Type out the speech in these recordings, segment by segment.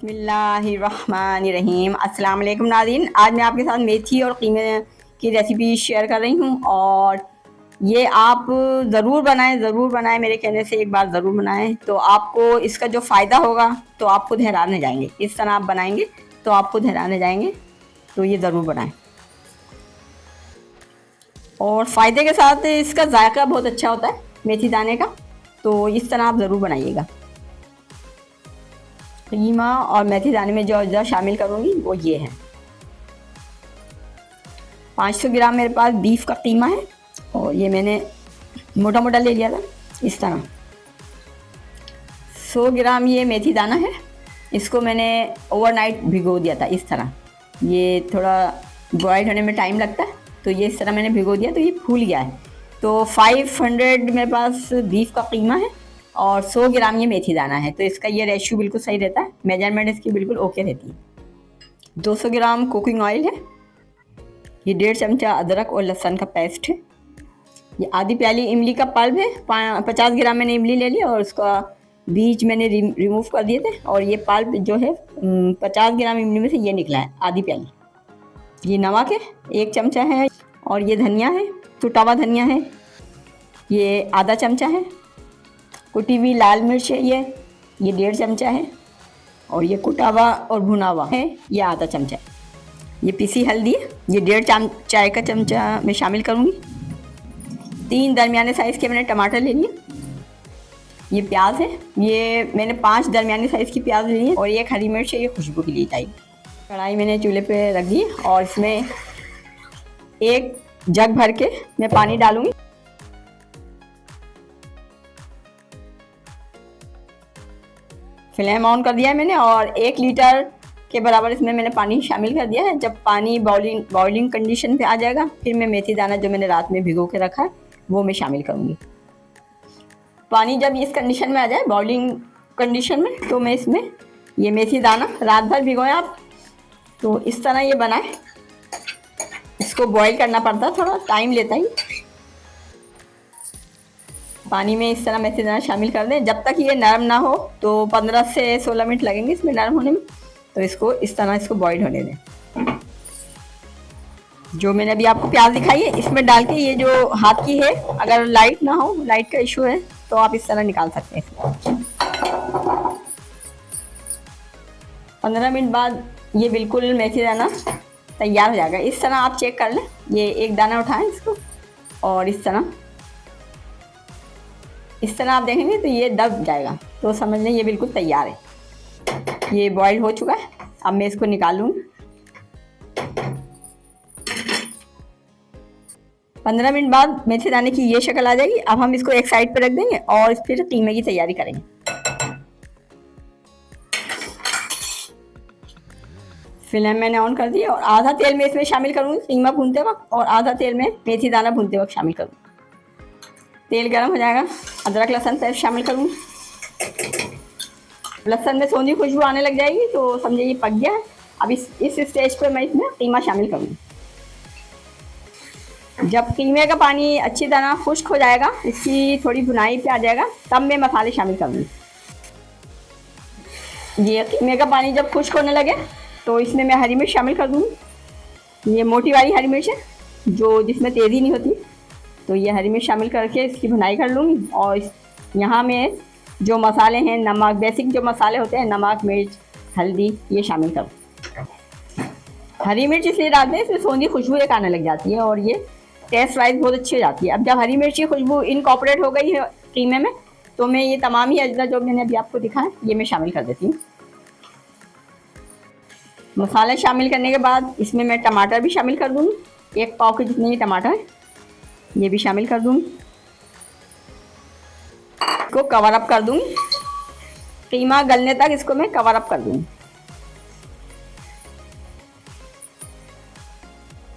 बिस्मिल्लाहिर्रहमानिर्रहीम। अस्सलाम वालेकुम नाज़रीन, आज मैं आपके साथ मेथी और कीमे की रेसिपी शेयर कर रही हूँ और ये आप ज़रूर बनाएं, मेरे कहने से एक बार ज़रूर बनाएं तो आपको इसका जो फ़ायदा होगा तो आप खुद हैरान हो जाएंगे। इस तरह आप बनाएंगे तो आप खुद हैरान हो जाएंगे, तो ये ज़रूर बनाएं। और फ़ायदे के साथ इसका जायका बहुत अच्छा होता है मेथी दाने का, तो इस तरह आप ज़रूर बनाइएगा। कीमा और मेथी दाने में जो अज्जा शामिल करूँगी वो ये है। 500 ग्राम मेरे पास बीफ का कीमा है और ये मैंने मोटा मोटा ले लिया था इस तरह। 100 ग्राम ये मेथी दाना है, इसको मैंने ओवरनाइट भिगो दिया था इस तरह। ये थोड़ा बॉयल होने में टाइम लगता है, तो ये इस तरह मैंने भिगो दिया तो ये फूल गया है। तो 500 मेरे पास बीफ का कीमा है और 100 ग्राम ये मेथी दाना है, तो इसका ये रेशियो बिल्कुल सही रहता है, मेजरमेंट इसकी बिल्कुल ओके रहती है। 200 ग्राम कुकिंग ऑयल है, ये 1.5 चमचा अदरक और लहसुन का पेस्ट है, ये आधी प्याली इमली का पल्प है। 50 ग्राम मैंने इमली ले लिया और उसका बीज मैंने रिमूव कर दिए थे और ये पल्प जो है 50 ग्राम इमली में से ये निकला है आधी प्याली। ये नमक है 1 चमचा है और ये धनिया है, टुटा हुआ धनिया है, ये आधा चमचा है। कुटी हुई लाल मिर्च है ये 1.5 चमचा है और ये कुटा हुआ और भुना हुआ है ये आधा चमचा है। ये पिसी हल्दी है, ये 1.5 चाय का चमचा मैं शामिल करूँगी। 3 दरमियाने साइज़ के मैंने टमाटर ले लिए। ये प्याज है, ये मैंने 5 दरमियाने साइज़ की प्याज ली है और ये हरी मिर्च है, ये खुशबू के लिए चाहिए। कढ़ाई मैंने चूल्हे पे रख दी और इसमें 1 जग भर के मैं पानी डालूँगी। फ्लेम ऑन कर दिया है मैंने और 1 लीटर के बराबर इसमें मैंने पानी शामिल कर दिया है। जब पानी बॉइलिंग कंडीशन पे आ जाएगा फिर मैं मेथी दाना जो मैंने रात में भिगो के रखा है वो मैं शामिल करूँगी। पानी जब इस कंडीशन में आ जाए बॉइलिंग कंडीशन में, तो मैं इसमें ये मेथी दाना रात भर भिगोएं आप, तो इस तरह ये बनाए। इसको बॉईल करना पड़ता है, थोड़ा टाइम लेता ही। पानी में इस तरह मेथी दाना शामिल कर दें। जब तक ये नरम ना हो तो 15 से 16 मिनट लगेंगे इसमें नरम होने में, तो इसको इस तरह इसको बॉईल होने दें। जो मैंने अभी आपको प्याज दिखाई है इसमें डाल के ये जो हाथ की है, अगर लाइट ना हो, लाइट का इशू है, तो आप इस तरह निकाल सकते हैं। 15 मिनट बाद ये बिल्कुल मेथी दाना तैयार हो जाएगा। इस तरह आप चेक कर लें, ये एक दाना उठाएं इसको और इस तरह आप देखेंगे तो ये दब जाएगा, तो समझ लें ये बिल्कुल तैयार है। ये बॉईल हो चुका है, अब मैं इसको निकाल लूँगी। 15 मिनट बाद मेथी दाने की ये शक्ल आ जाएगी। अब हम इसको एक साइड पर रख देंगे और फिर कीमे की तैयारी करेंगे। फ्लेम मैंने ऑन कर दी और आधा तेल में इसमें शामिल करूँगी कीमा भूनते वक्त और आधा तेल में मेथी दाना भूनते वक्त शामिल करूँगी। तेल गर्म हो जाएगा, अदरक लहसुन पेस्ट शामिल करूँगी। लहसुन में सोंधी खुशबू आने लग जाएगी तो समझिए ये पक गया है। अब इस स्टेज पर मैं इसमें कीमा शामिल करूँगी। जब कीमे का पानी अच्छी तरह खुश्क हो जाएगा, इसकी थोड़ी भुनाई पे आ जाएगा, तब मैं मसाले शामिल करूँगी। ये कीमे का पानी जब खुश्क होने लगे तो इसमें मैं हरी मिर्च शामिल कर दूँगी। ये मोटी वाली हरी मिर्च है जो जिसमें तेज़ी नहीं होती, तो ये हरी मिर्च शामिल करके इसकी भुनाई कर लूँगी। और यहाँ में जो मसाले हैं, नमक, बेसिक जो मसाले होते हैं, नमक, मिर्च, हल्दी, ये शामिल करूँ। हरी मिर्च इसलिए डालते हैं, इसमें सोंधी खुशबू एक आने लग जाती है और ये टेस्ट वाइज बहुत अच्छी हो जाती है। अब जब हरी मिर्च की खुशबू इनकॉर्पोरेट हो गई है कीमे में, तो मैं ये तमाम ही अज्जा जो मैंने अभी आपको दिखाया ये मैं शामिल कर देती हूँ। मसाले शामिल करने के बाद इसमें मैं टमाटर भी शामिल कर दूँगी। 1 पाव के जितने ये टमाटर है ये भी शामिल कर दूँगी। इसको कवर अप कर दूँगी, कीमा गलने तक इसको मैं कवर अप कर दूँगी।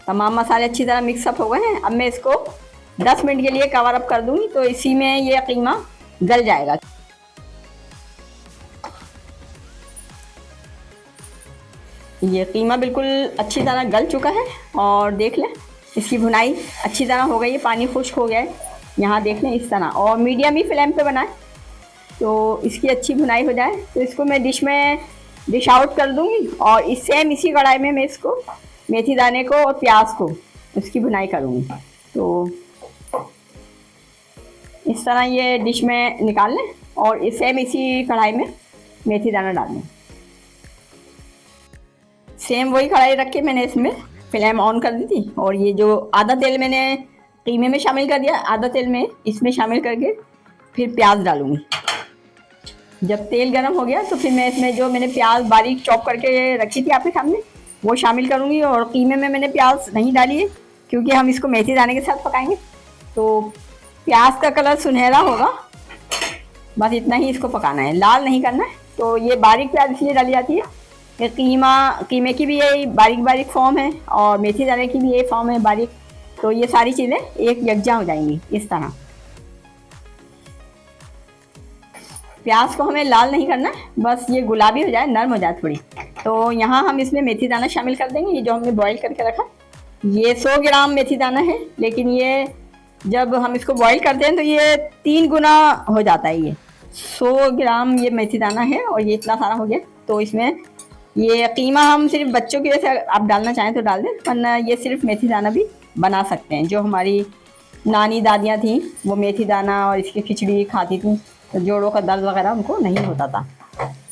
तमाम मसाले अच्छी तरह मिक्सअप हो गए हैं। अब मैं इसको 10 मिनट के लिए कवर अप कर दूँगी, तो इसी में ये कीमा गल जाएगा। ये कीमा बिल्कुल अच्छी तरह गल चुका है और देख लें इसकी भुनाई अच्छी तरह हो गई है, पानी खुश्क हो गया है। यहाँ देख लें इस तरह, और मीडियम ही फ्लेम पे बनाएं तो इसकी अच्छी भुनाई हो जाए। तो इसको मैं डिश में डिश आउट कर दूंगी और इसी कढ़ाई में मैं इसको मेथी दाने को और प्याज को उसकी भुनाई करूंगी। तो इस तरह ये डिश में निकाल लें और इसी कढ़ाई में मेथी दाना डाल दें। सेम वही कढ़ाई रख के मैंने इसमें फ्लेम ऑन कर दी थी और ये जो आधा तेल मैंने कीमे में शामिल कर दिया, आधा तेल में इसमें शामिल करके फिर प्याज डालूंगी। जब तेल गर्म हो गया तो फिर मैं इसमें जो मैंने प्याज बारीक चॉप करके रखी थी आपके सामने वो शामिल करूंगी। और कीमे में मैंने प्याज नहीं डाली है क्योंकि हम इसको मेथी दाने के साथ पकाएंगे, तो प्याज का कलर सुनहरा होगा, बस इतना ही इसको पकाना है, लाल नहीं करना है। तो ये बारीक प्याज इसलिए डाली जाती है कि कीमे की भी यही बारीक बारीक फॉर्म है और मेथी दाने की भी यही फॉर्म है बारीक, तो ये सारी चीज़ें एक यकजा हो जाएंगी इस तरह। प्याज को हमें लाल नहीं करना है, बस ये गुलाबी हो जाए, नरम हो जाए थोड़ी। तो यहाँ हम इसमें मेथी दाना शामिल कर देंगे। ये जो हमने बॉईल करके रखा, ये 100 ग्राम मेथी दाना है, लेकिन ये जब हम इसको बॉईल करते हैं तो ये 3 गुना हो जाता है। ये 100 ग्राम ये मेथी दाना है और ये इतना सारा हो गया। तो इसमें ये कीमा हम सिर्फ बच्चों की वजह से आप डालना चाहें तो डाल दें, वरना ये सिर्फ मेथी दाना भी बना सकते हैं। जो हमारी नानी दादियाँ थीं वो मेथी दाना और इसकी खिचड़ी खाती थीं, तो जोड़ों का दर्द वगैरह उनको नहीं होता था।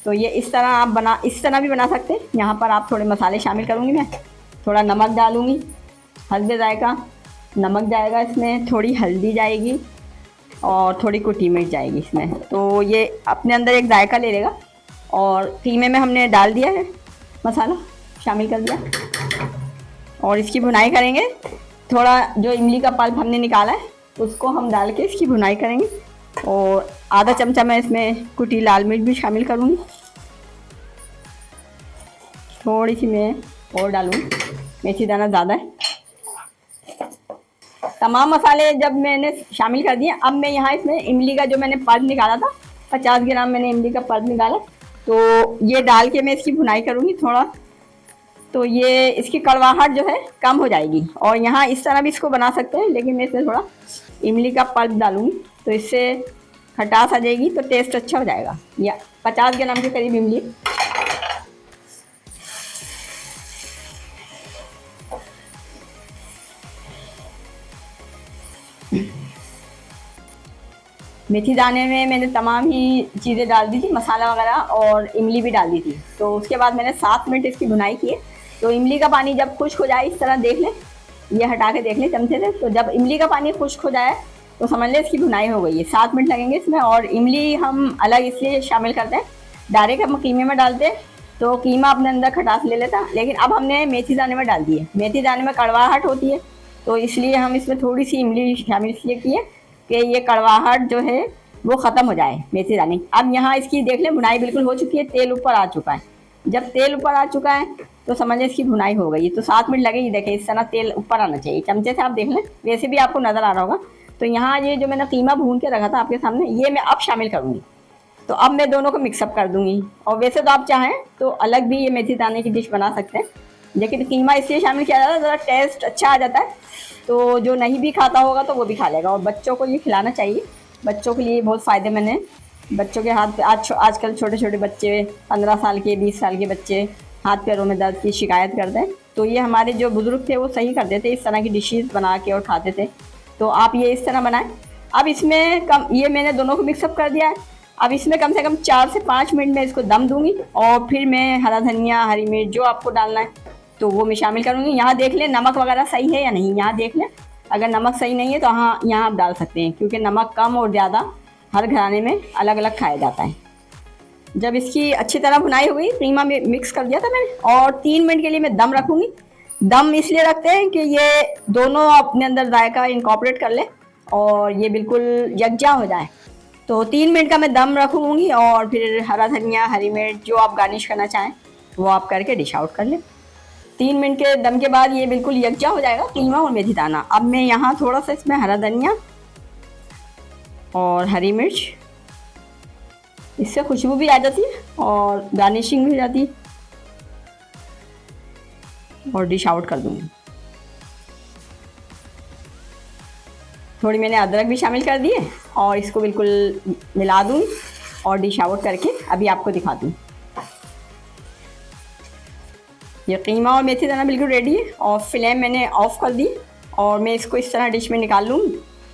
तो ये इस तरह आप इस तरह भी बना सकते हैं। यहाँ पर आप थोड़े मसाले शामिल करूँगी मैं, थोड़ा नमक डालूँगी, हल्दी जाएगा, नमक जाएगा इसमें, थोड़ी हल्दी जाएगी और थोड़ी कुटी मिर्च जाएगी इसमें। तो ये अपने अंदर एक जायका ले लेगा। और कीमे में हमने डाल दिया है, मसाला शामिल कर दिया और इसकी भुनाई करेंगे। थोड़ा जो इमली का पल्प हमने निकाला है उसको हम डाल के इसकी भुनाई करेंगे और आधा चमचा मैं इसमें कुटी लाल मिर्च भी शामिल करूँगी, थोड़ी सी मैं और डालूँगी, मेथी दाना ज़्यादा है। तमाम मसाले जब मैंने शामिल कर दिए, अब मैं यहाँ इसमें इमली का जो मैंने पल्प निकाला था, 50 ग्राम मैंने इमली का पल्प निकाला, तो ये डाल के मैं इसकी भुनाई करूँगी थोड़ा। तो ये इसकी कड़वाहट जो है कम हो जाएगी। और यहाँ इस तरह भी इसको बना सकते हैं, लेकिन मैं इसमें थोड़ा इमली का पल्प डालूँगी तो इससे खटास आ जाएगी, तो टेस्ट अच्छा हो जाएगा। या 50 ग्राम के करीब इमली। मेथी दाने में मैंने तमाम ही चीज़ें डाल दी थी, मसाला वगैरह, और इमली भी डाल दी थी। तो उसके बाद मैंने 7 मिनट इसकी भुनाई की है। तो इमली का पानी जब खुश्क हो जाए, इस तरह देख लें, ये हटा के देख लें चमचे से, तो जब इमली का पानी खुश्क हो जाए तो समझ लें इसकी भुनाई हो गई है। 7 मिनट लगेंगे इसमें। और इमली हम अलग इसलिए शामिल करते हैं, डायरेक्ट हम कीमे में डालते हैं तो कीमा अपने अंदर खटास ले लेता, लेकिन अब हमने मेथी दाने में डाल दी है। मेथी दाने में कड़वाहट होती है, तो इसलिए हम इसमें थोड़ी सी इमली शामिल इसलिए की है कि ये कड़वाहट जो है वो ख़त्म हो जाए मेथी दाने। अब यहाँ इसकी देख लें भुनाई बिल्कुल हो चुकी है, तेल ऊपर आ चुका है। जब तेल ऊपर आ चुका है तो समझ लें इसकी भुनाई हो गई है। तो 7 मिनट लगेगी, देखें इस तरह तेल ऊपर आना चाहिए, चमचे से आप देख लें, वैसे भी आपको नज़र आ रहा होगा। तो यहाँ ये जो मैंने कीमा भून के रखा था आपके सामने, ये मैं अब शामिल करूँगी। तो अब मैं दोनों को मिक्सअप कर दूँगी। और वैसे तो आप चाहें तो अलग भी ये मेथी दाने की डिश बना सकते हैं, लेकिन कीमा इसलिए शामिल किया जाता है ज़रा टेस्ट अच्छा आ जाता है। तो जो नहीं भी खाता होगा तो वो भी खा लेगा। और बच्चों को ये खिलाना चाहिए, बच्चों के लिए बहुत फ़ायदेमंद है। बच्चों के हाथ आजकल छोटे छोटे बच्चे 15 साल के 20 साल के बच्चे हाथ पैरों में दर्द की शिकायत करते हैं, तो ये हमारे जो बुज़ुर्ग थे वो सही करते थे, इस तरह की डिशेस बना के और खाते थे। तो आप ये इस तरह बनाएं। अब इसमें ये मैंने दोनों को मिक्सअप कर दिया है। अब इसमें कम से कम 4 से 5 मिनट में इसको दम दूंगी और फिर मैं हरा धनिया, हरी मिर्च जो आपको डालना है तो वो मैं शामिल करूँगी। यहाँ देख लें नमक वगैरह सही है या नहीं, यहाँ देख लें। अगर नमक सही नहीं है तो हाँ यहाँ आप डाल सकते हैं, क्योंकि नमक कम और ज़्यादा हर घराने में अलग अलग खाया जाता है। जब इसकी अच्छी तरह भुनाई हो गई, कीमा में मिक्स कर दिया था मैंने, और 3 मिनट के लिए मैं दम रखूँगी। दम इसलिए रखते हैं कि ये दोनों अपने अंदर जायका इनकॉर्पोरेट कर ले और ये बिल्कुल यकजा हो जाए। तो 3 मिनट का मैं दम रखूँगी और फिर हरा धनिया, हरी मिर्च जो आप गार्निश करना चाहें वो आप करके डिश आउट कर लें। 3 मिनट के दम के बाद ये बिल्कुल यकजा हो जाएगा कीमा और मेथी दाना। अब मैं यहाँ थोड़ा सा इसमें हरा धनिया और हरी मिर्च, इससे खुशबू भी आ जाती है और गार्निशिंग भी हो जाती है, और डिश आउट कर दूँगी। थोड़ी मैंने अदरक भी शामिल कर दी है और इसको बिल्कुल मिला दूँगी और डिश आउट करके अभी आपको दिखा दूँ। ये कीमा और मेथी दाना बिल्कुल रेडी है और फ्लेम मैंने ऑफ़ कर दी और मैं इसको इस तरह डिश में निकाल लूँ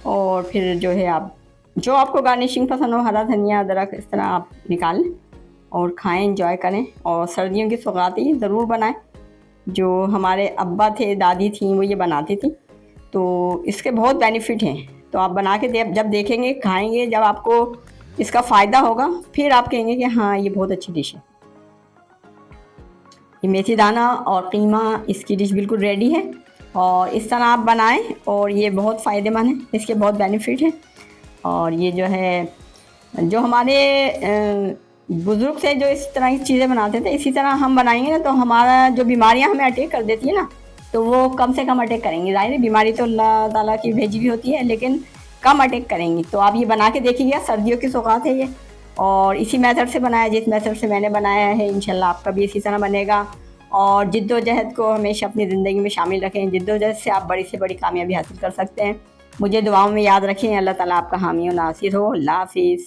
और फिर जो है आप जो आपको गार्निशिंग पसंद हो, हरा धनिया, अदरक, इस तरह आप निकाल लें और खाएं, एंजॉय करें। और सर्दियों की सौगात ये ज़रूर बनाएं। जो हमारे अब्बा थे, दादी थी, वो ये बनाती थी, तो इसके बहुत बेनिफिट हैं। तो आप बना के जब देखेंगे, खाएंगे, जब आपको इसका फ़ायदा होगा, फिर आप कहेंगे कि हाँ, ये बहुत अच्छी डिश है। ये मेथी दाना और कीमा, इसकी डिश बिल्कुल रेडी है और इस तरह आप बनाएं और ये बहुत फ़ायदेमंद है, इसके बहुत बेनिफिट हैं। और ये जो है, जो हमारे बुज़ुर्ग से जो इस तरह की चीज़ें बनाते थे, इसी तरह हम बनाएंगे ना, तो हमारा जो बीमारियां हमें अटैक कर देती है ना, तो वो कम से कम अटैक करेंगी। ज़ाहिर है बीमारी तो अल्लाह ताला की भेजी हुई होती है, लेकिन कम अटैक करेंगी। तो आप ये बना के देखिएगा, सर्दियों की सौगात है ये। और इसी मेथड से बनाया, जिस मेथड से मैंने बनाया है, इंशाल्लाह आपका भी इसी तरह बनेगा। और जिद्दोजहद को हमेशा अपनी ज़िंदगी में शामिल रखें। जिद्दोजहद से आप बड़ी से बड़ी कामयाबी हासिल कर सकते हैं। मुझे दुआओं में याद रखें। अल्लाह ताला आपका हामी और नासिर हो। अल्लाह हाफ़िज़।